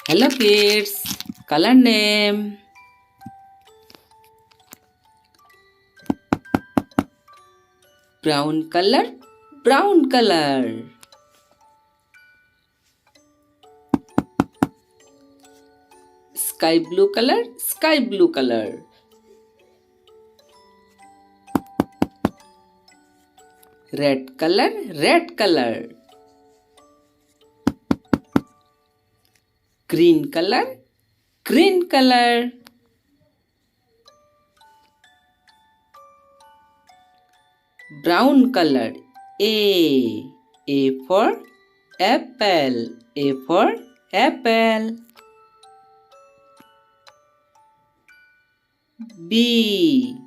Hello kids, color name. Brown color, brown color. Sky blue color, sky blue color. Red color, red color. Green color, green color. Brown color. A for apple, A for apple. B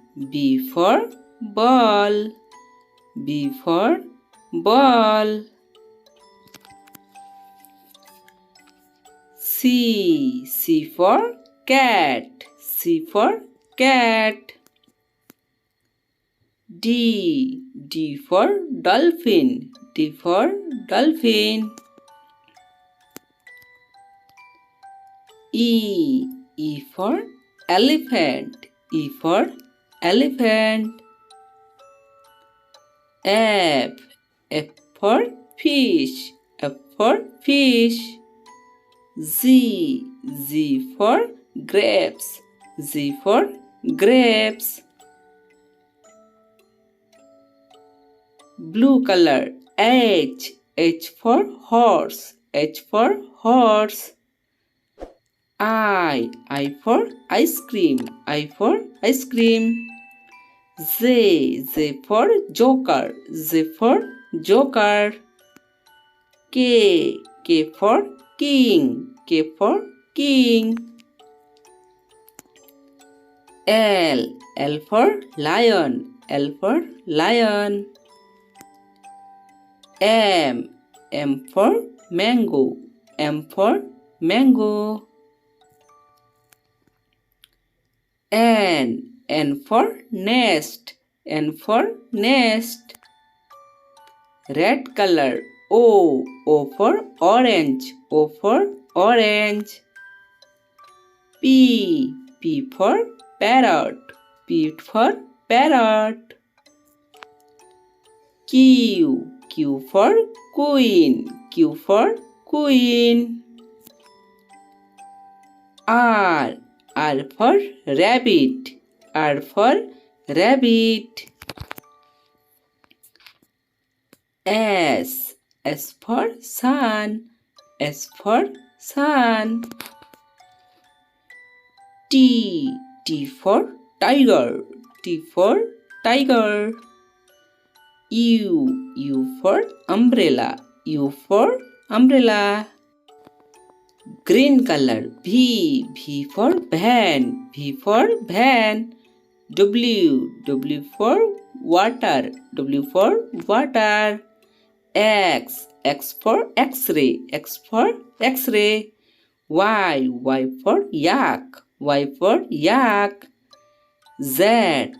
for ball, B for ball. C for cat, C for cat. D for dolphin, D for dolphin. E for elephant, E for elephant. F for fish, F for fish. Z for grapes, Z for grapes. Blue color. H for horse, H for horse. I for ice cream, I for ice cream. J for joker, J for joker. K for king, K for king. L for lion, L for lion. M for mango, M for mango. N for nest, N for nest. Red color. O for orange, O for orange. P for parrot, P for parrot. Q for queen, Q for queen. R for rabbit, R for rabbit. S for sun, S for sun. T for tiger, T for tiger. U for umbrella, U for umbrella. Green color. V for van, V for van. W for water, W for water. X for x-ray, X for x-ray. Y for yak, Y for yak. Z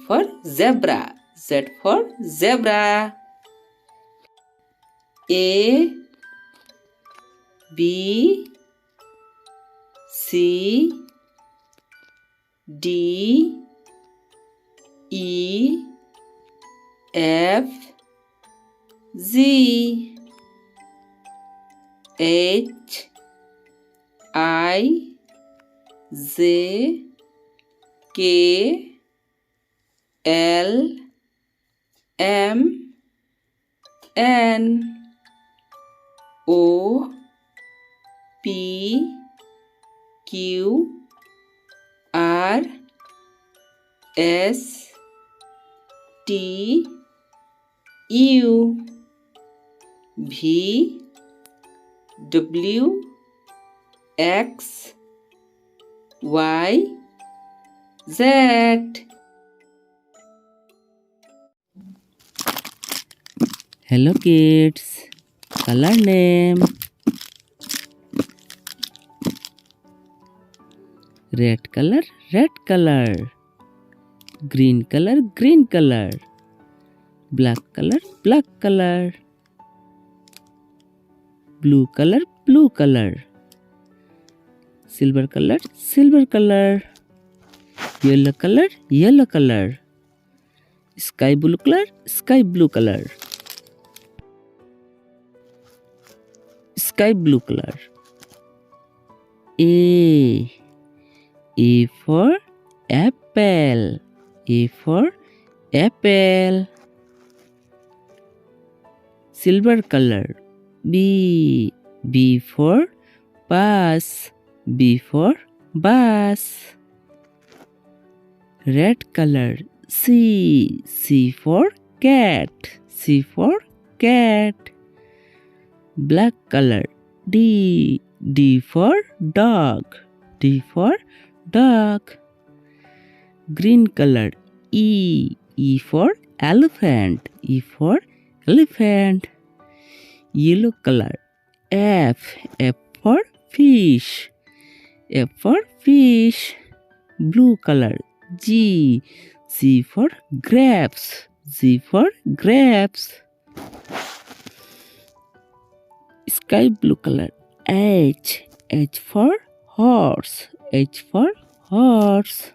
for zebra, Z for zebra. A B C D E F Z H I J K L M N O P Q R S T U V W X Y Z. Hello kids, color name. Red color, red color. Green color, green color. Black color, black color. Blue color, blue color. Silver color, silver color. Yellow color, yellow color. Sky blue color, sky blue color. Sky blue color. A for apple. A for apple. Silver color. B for bus. B for bus. Red color. C for cat. C for cat. Black color. D for dog. D for dog. Green color. E for elephant. E for elephant. Yellow color. F for fish. F for fish. Blue color. G for grapes. G for grapes. Sky blue color. H for horse. H for horse.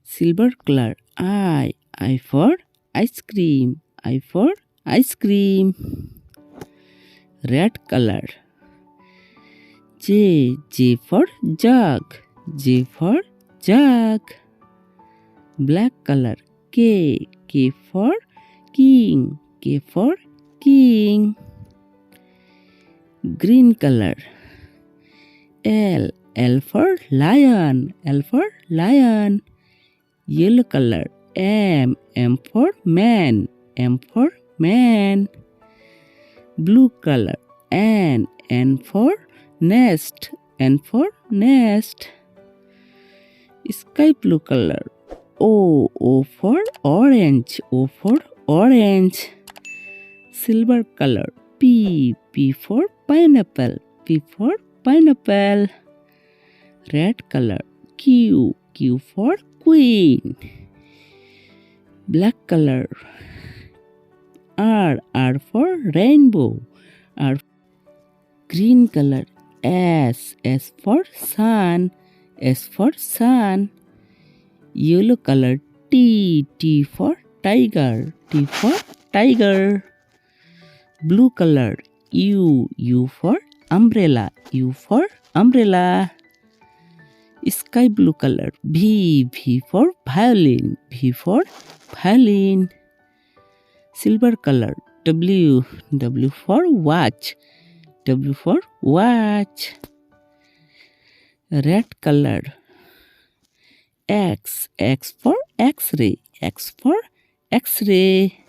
Silver color. I for ice cream. I for ice cream. Red color. J for jug. J for jug. Black color. K for king. K for king. Green color. L for lion. L for lion. Yellow color. M for man. M for man. Blue color. N for nest. N for nest. Sky blue color. O for orange. O for orange. Silver color. P for pineapple. P for pineapple. Red color. Q for queen. Black color. R for rainbow. R. Green color. S for sun. S for sun. Yellow color. T for tiger. T for tiger. Blue color. U for umbrella. U for umbrella. Sky blue color. V for violin. V for violin. Silver color. W for watch. W for watch. Red color. X for X-ray. X for X-ray.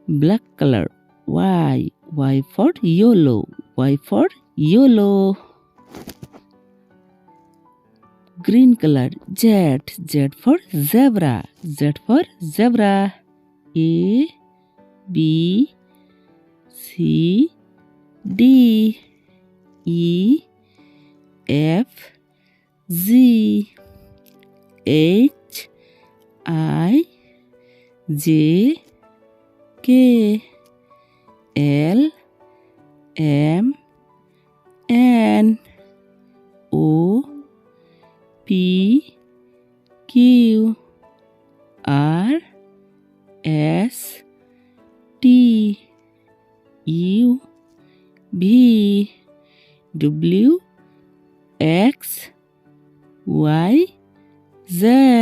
Black color. Y for yellow. Y for yellow. Green color. Z for zebra. Z for zebra. A B C D E F Z H I J K L M N O P Q R S T U V W X Y Z.